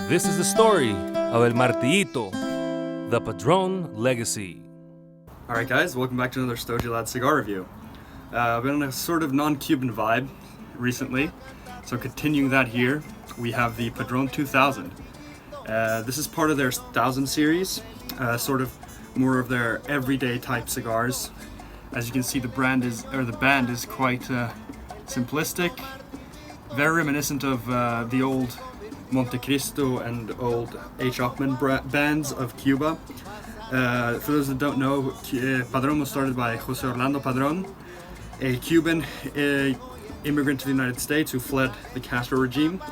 This is the story of El Martillito, the Padron legacy. Alright guys, welcome back to another Stogie Lad cigar review. I've been on a sort of non-Cuban vibe recently, so continuing that here, we have the Padron 2000. This is part of their 1000 series, sort of more of their everyday type cigars. As you can see, the band is quite simplistic, very reminiscent of the old Montecristo and old H. Upmann bands of Cuba. For those that don't know, Padron was started by Jose Orlando Padron, a Cuban immigrant to the United States who fled the Castro regime.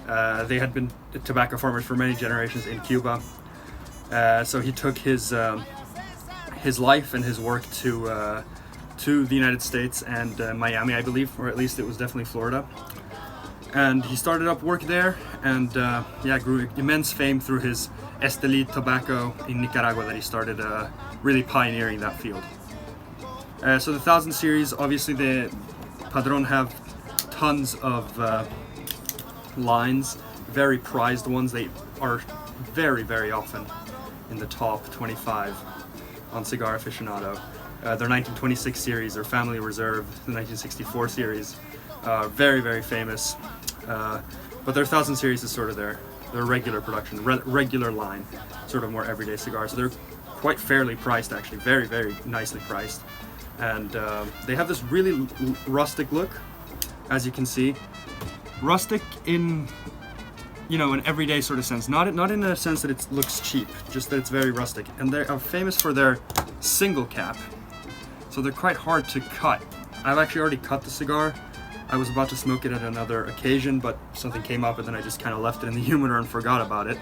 They had been tobacco farmers for many generations in Cuba, so he took his life and his work to the United States and Miami, I believe, or at least it was definitely Florida. And he started up work there, and grew immense fame through his Esteli tobacco in Nicaragua that he started really pioneering that field. So the 1000 series, obviously the Padron have tons of lines, very prized ones. They are very, very often in the top 25 on Cigar Aficionado. Their 1926 series, their Family Reserve, the 1964 series, very, very famous. But their 1000 series is sort of their regular production, regular line, sort of more everyday cigars. So they're quite fairly priced, actually, very, very nicely priced. And they have this really rustic look, as you can see. Rustic in, an everyday sort of sense. Not in a sense that it looks cheap, just that it's very rustic. And they are famous for their single cap. So they're quite hard to cut. I've actually already cut the cigar. I was about to smoke it at another occasion, but something came up and then I just kind of left it in the humidor and forgot about it.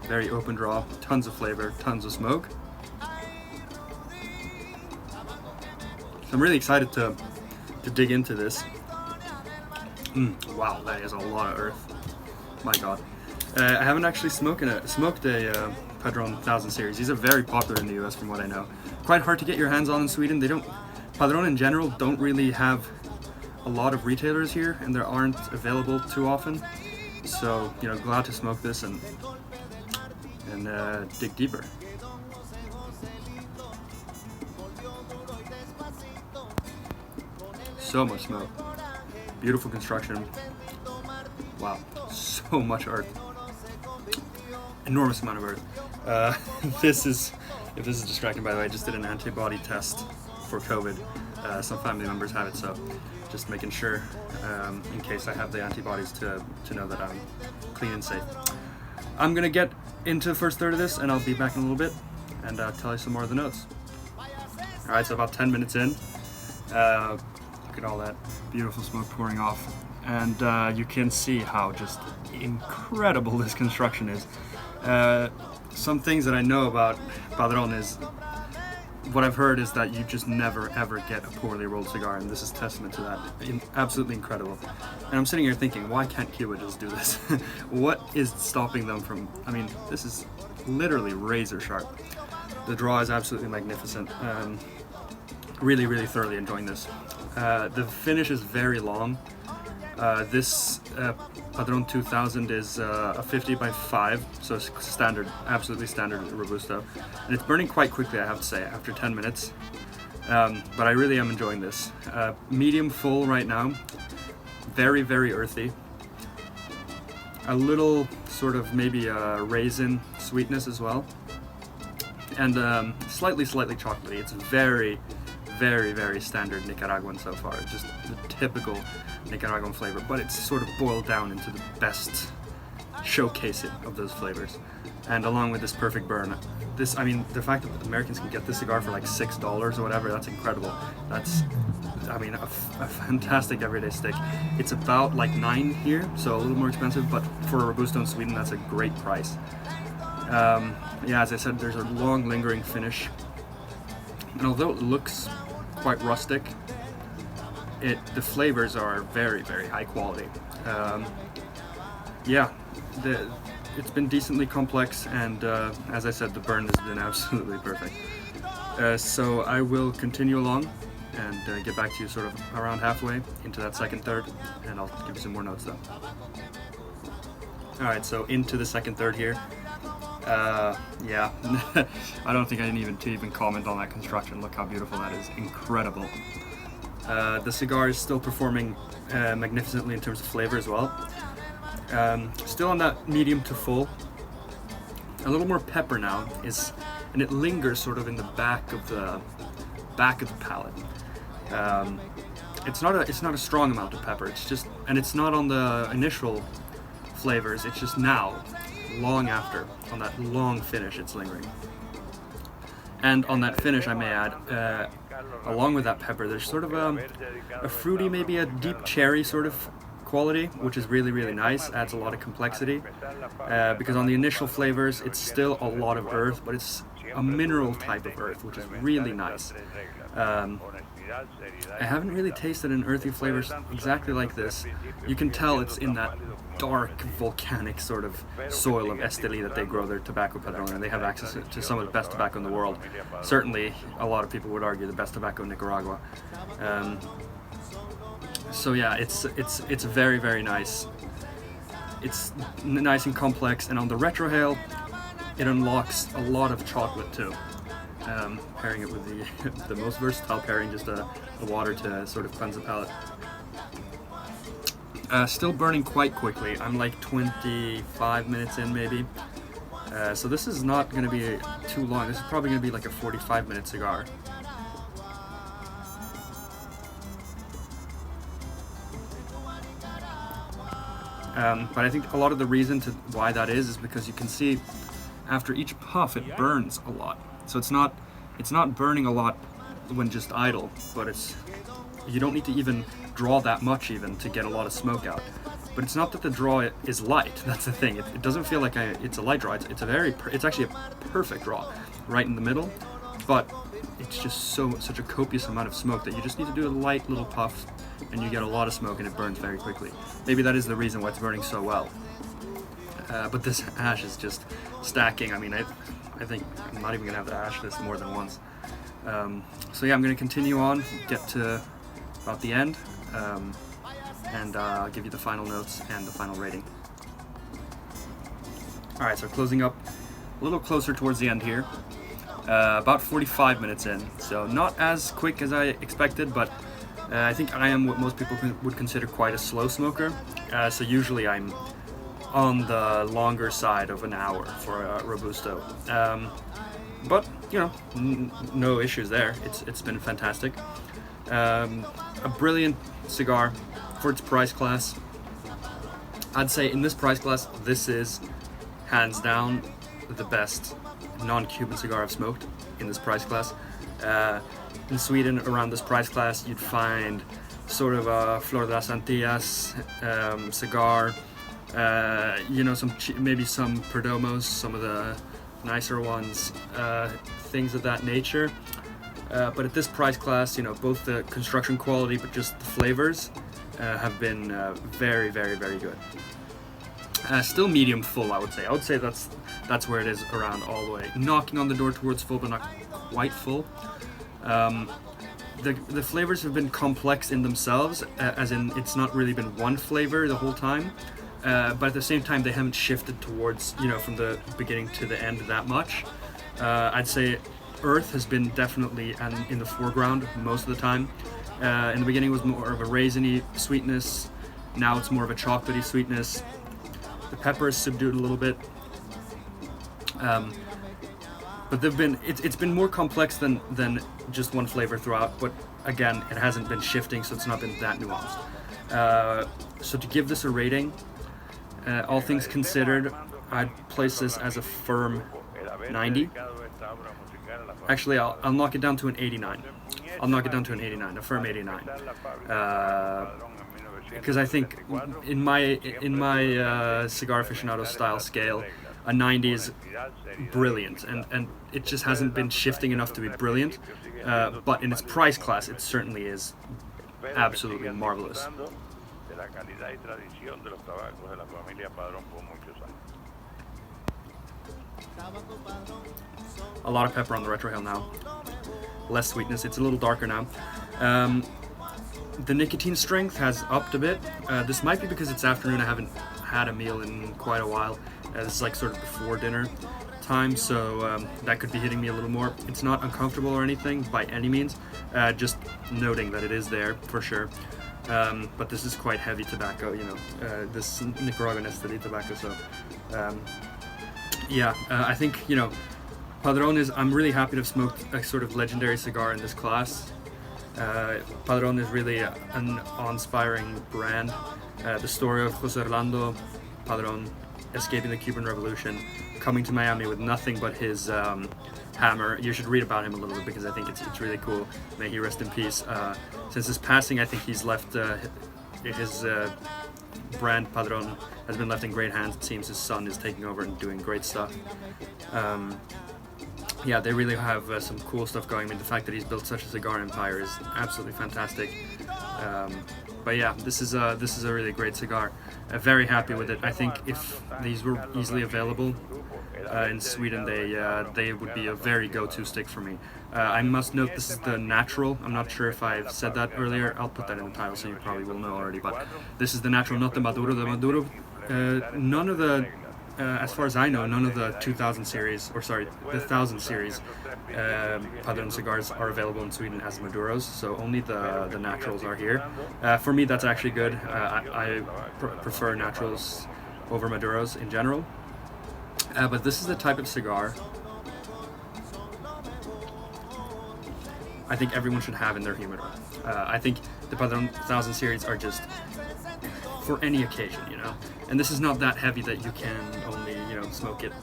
Very open draw, tons of flavor, tons of smoke. I'm really excited to dig into this. Wow, that is a lot of earth. My God. I haven't actually smoked a Padron 1000 series. These are very popular in the US from what I know. Quite hard to get your hands on in Sweden. Padron in general don't really have a lot of retailers here, and there aren't available too often. So, glad to smoke this and dig deeper. So much smoke. Beautiful construction. Wow, so much earth. Enormous amount of earth. If this is distracting, by the way, I just did an antibody test for COVID. Some family members have it, so just making sure in case I have the antibodies to know that I'm clean and safe. I'm gonna get into the first third of this, and I'll be back in a little bit and tell you some more of the notes. All right, so about 10 minutes in. Look at all that beautiful smoke pouring off, and you can see how just incredible this construction is. Some things that I know about Padron is, what I've heard is that you just never ever get a poorly rolled cigar, and this is testament to that. Absolutely incredible. And I'm sitting here thinking, why can't Cuba just do this? What is stopping them from, this is literally razor sharp. The draw is absolutely magnificent. Really, really thoroughly enjoying this. The finish is very long. This Padron 2000 is a 50 by 5, so it's standard, absolutely standard Robusto. And it's burning quite quickly, I have to say, after 10 minutes. But I really am enjoying this. Medium full right now, very, very earthy. A little sort of maybe a raisin sweetness as well. And slightly chocolatey. It's very, very, very standard Nicaraguan so far. Just the typical Nicaraguan flavor, but it's sort of boiled down into the best showcasing of those flavors. And along with this perfect burn, the fact that Americans can get this cigar for like $6 or whatever, that's incredible. That's, a fantastic everyday stick. It's about like $9 here, so a little more expensive, but for a Robusto in Sweden, that's a great price. As I said, there's a long lingering finish. And although it looks quite rustic, the flavors are very, very high quality. It's been decently complex, and as I said, the burn has been absolutely perfect. So I will continue along and get back to you sort of around halfway into that second third, and I'll give you some more notes though. Alright, so into the second third here. Yeah, I don't think I need to even comment on that construction. Look how beautiful that is. Incredible. The cigar is still performing magnificently in terms of flavor as well. Still on that medium to full. A little more pepper now, and it lingers sort of in the back of the palate. It's not a strong amount of pepper. It's just, and it's not on the initial flavors. It's just now, long after, on that long finish, it's lingering. And on that finish, I may add, along with that pepper, there's sort of a fruity, maybe a deep cherry sort of quality, which is really, really nice. Adds a lot of complexity. Because on the initial flavors, it's still a lot of earth, but it's a mineral type of earth, which is really nice. I haven't really tasted an earthy flavor exactly like this. You can tell it's in that dark volcanic sort of soil of Esteli that they grow their tobacco Padron, and they have access to some of the best tobacco in the world. Certainly, a lot of people would argue the best tobacco in Nicaragua. So yeah, it's very, very nice. It's nice and complex, and on the retrohale, it unlocks a lot of chocolate too. Pairing it with the most versatile pairing, just a water to sort of cleanse the palate. Still burning quite quickly. I'm like 25 minutes in maybe. So this is not going to be too long. This is probably going to be like a 45-minute cigar. But I think a lot of the reason why that is because you can see after each puff it burns a lot. So it's not burning a lot when just idle, but you don't need to even draw that much even to get a lot of smoke out. But it's not that the draw is light. That's the thing. It doesn't feel like it's a light draw. It's actually a perfect draw, right in the middle. But it's just such a copious amount of smoke that you just need to do a light little puff, and you get a lot of smoke, and it burns very quickly. Maybe that is the reason why it's burning so well. But this ash is just stacking. I mean, I think I'm not even gonna have to ash this more than once. So yeah, I'm gonna continue on, get to about the end, and I'll give you the final notes and the final rating. Alright, so closing up a little closer towards the end here. About 45 minutes in, so not as quick as I expected, but I think I am what most people would consider quite a slow smoker. So usually I'm on the longer side of an hour for a Robusto. But, you know, no issues there. It's been fantastic. A brilliant cigar for its price class. I'd say in this price class, this is hands down the best non-Cuban cigar I've smoked in this price class. In Sweden, around this price class, you'd find sort of a Flor de las Antillas cigar, you know, maybe some Perdomos, some of the nicer ones, things of that nature. But at this price class, you know, both the construction quality but just the flavors have been very, very, very good. Still medium full, I would say. I would say that's where it is around all the way. Knocking on the door towards full, but not quite full. The flavors have been complex in themselves, as in it's not really been one flavor the whole time. But at the same time, they haven't shifted towards, you know, from the beginning to the end that much. I'd say earth has been definitely in the foreground most of the time. In the beginning, it was more of a raisiny sweetness. Now it's more of a chocolatey sweetness. The pepper is subdued a little bit. But it's been more complex than just one flavor throughout. But again, it hasn't been shifting, so it's not been that nuanced. So to give this a rating, all things considered, I'd place this as a firm 90. Actually, I'll knock it down to an 89. I'll knock it down to an 89, a firm 89. Because I think in my cigar aficionado style scale, a 90 is brilliant, and it just hasn't been shifting enough to be brilliant. But in its price class, it certainly is absolutely marvelous. A lot of pepper on the retrohale now. Less sweetness. It's a little darker now. The nicotine strength has upped a bit. This might be because it's afternoon. I haven't had a meal in quite a while. This is like sort of before dinner time, so that could be hitting me a little more. It's not uncomfortable or anything by any means, just noting that it is there for sure. But this is quite heavy tobacco, you know, this Nicaraguan Esteli tobacco, so yeah, I think, you know, Padron is, I'm really happy to have smoked a sort of legendary cigar in this class. Padron is really an awe-inspiring brand. The story of Jose Orlando Padron escaping the Cuban Revolution, coming to Miami with nothing but his hammer. You should read about him a little bit because I think it's really cool. May he rest in peace. Since his passing, I think he's left his brand Padron has been left in great hands. It seems his son is taking over and doing great stuff. Yeah, they really have some cool stuff going. I mean, the fact that he's built such a cigar empire is absolutely fantastic. But yeah, this is a really great cigar. Very happy with it. I think if these were easily available in Sweden, they would be a very go-to stick for me. I must note this is the natural. I'm not sure if I've said that earlier. I'll put that in the title, so you probably will know already. But this is the natural, not the Maduro. The Maduro, none of the as far as I know, none of the 2000 series, or sorry, the 1000 series Padron cigars are available in Sweden as Maduros, so only the naturals are here. For me, that's actually good. I prefer naturals over Maduros in general. But this is the type of cigar I think everyone should have in their humidor. I think the Padron 1000 series are just for any occasion, you know. And this is not that heavy that you can only, you know, smoke it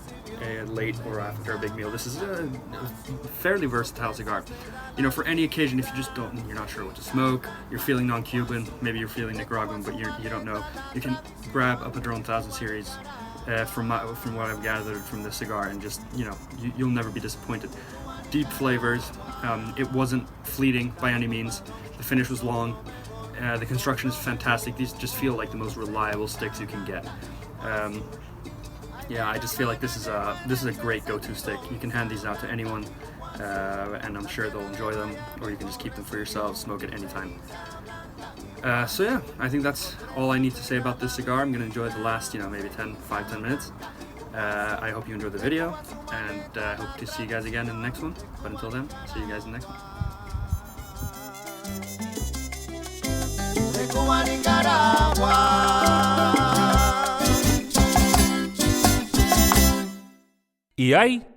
late or after a big meal. This is a fairly versatile cigar. You know, for any occasion, if you just you're not sure what to smoke, you're feeling non-Cuban, maybe you're feeling Nicaraguan, but you don't know, you can grab a Padron 1000 series from what I've gathered from this cigar, and just, you know, you'll never be disappointed. Deep flavors. It wasn't fleeting by any means. The finish was long. The construction is fantastic. These just feel like the most reliable sticks you can get. Yeah, I just feel like this is a great go-to stick. You can hand these out to anyone, and I'm sure they'll enjoy them. Or you can just keep them for yourself, smoke it anytime. So yeah, I think that's all I need to say about this cigar. I'm gonna enjoy the last, you know, maybe 5-10 minutes. I hope you enjoyed the video, and I hope to see you guys again in the next one. But until then, see you guys in the next one. Y hay